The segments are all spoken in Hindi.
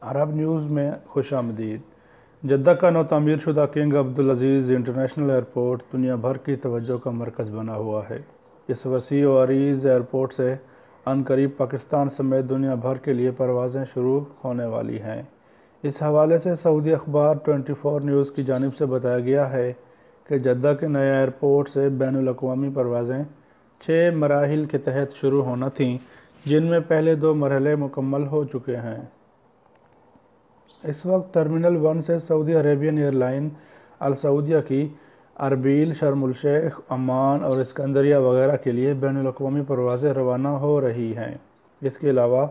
अरब न्यूज़ में खुशामदीद। जद्दा का नौतामीर शुदा किंग अब्दुल अज़ीज़ इंटरनेशनल एयरपोर्ट दुनिया भर की तवज्जो का मरकज़ बना हुआ है। इस वसी व अरीज़ एयरपोर्ट से अनकरीब पाकिस्तान समेत दुनिया भर के लिए परवाज़ें शुरू होने वाली हैं। इस हवाले से सऊदी अखबार 24 न्यूज़ की जानिब से बताया गया है कि जद्दा के नए एयरपोर्ट से बैनुल-अक़वामी परवाज़ें 6 मराहिल के तहत शुरू होना थीं, जिनमें पहले 2 मरहले मुकम्मल हो चुके हैं। इस वक्त टर्मिनल 1 से सऊदी अरेबियन एयरलाइन अल सऊदिया की अरबील, शर्म शेख, अमान और इस्कंदरिया वगैरह के लिए बैनुल-अक़वामी परवाज़ें रवाना हो रही हैं। इसके अलावा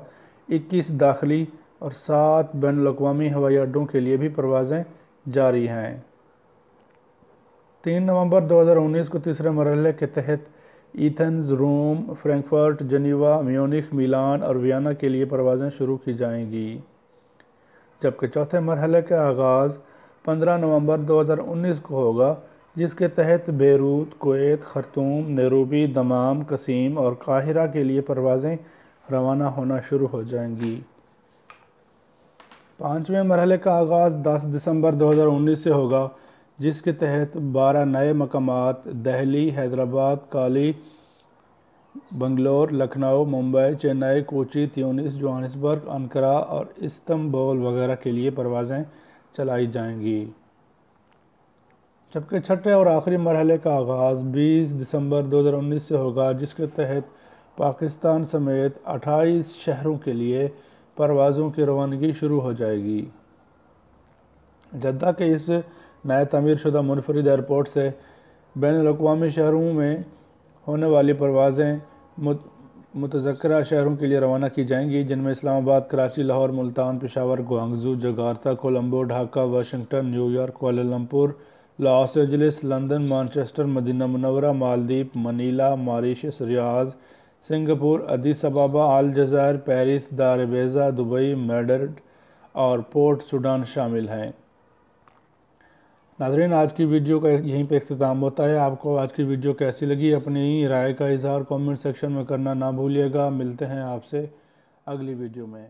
21 दाखिली और 7 बैनुल-अक़वामी हवाई अड्डों के लिए भी परवाज़ें जारी हैं। 3 नवंबर 2019 को तीसरे मरहले के तहत एथेंस, रोम, फ्रैंकफर्ट, जेनेवा, म्यूनिख, मिलान और वियना के लिए परवाज़ें शुरू की जाएंगी, जबकि चौथे मरहले का आगाज़ 15 नवंबर 2019 को होगा, जिसके तहत बेरूत, कुवैत, खर्तूम, नैरोबी, दमाम, कसीम और काहिरा के लिए परवाज़ें रवाना होना शुरू हो जाएंगी। 5वें मरहले का आगाज़ 10 दिसंबर 2019 से होगा, जिसके तहत 12 नए मकामात दिल्ली, हैदराबाद, काली, Bangalore, Lucknow, Mumbai, Chennai, Kochi, Tunis, Johannesburg, Ankara और इस्तंबुल वगैरह के लिए परवाज़ें चलाई जाएंगी। जबकि छठे और आखिरी मरहले का आगाज़ 20 दिसंबर 2019 से होगा, जिसके तहत पाकिस्तान समेत 28 शहरों के लिए परवाज़ों की रवानगी शुरू हो जाएगी। जद्दा के इस नए तमीर शुदा मुनफरिद एयरपोर्ट से बैनुल-अक़वामी शहरों में होने वाली परवाज़ें मुतज़क्किरा शहरों के लिए रवाना की जाएंगी, जिनमें Islamabad, Karachi, Lahore, Multan, Peshawar, Guangzhou, Jakarta, Colombo, Dhaka, Washington, New York, Kuala Lumpur, Los Angeles, London, Manchester, Medina Munawwara, Maldives, Manila, Mauritius, Riyadh, Singapore, Addis Ababa, Algiers, Paris, Dar Beida, Dubai, Madrid और पोर्ट सुडान शामिल हैं। नाज़रीन, आज की वीडियो का यहीं पे इख्तिताम होता है। आपको आज की वीडियो कैसी लगी, अपनी राय का इज़हार कमेंट सेक्शन में करना ना भूलिएगा। मिलते हैं आपसे अगली वीडियो में।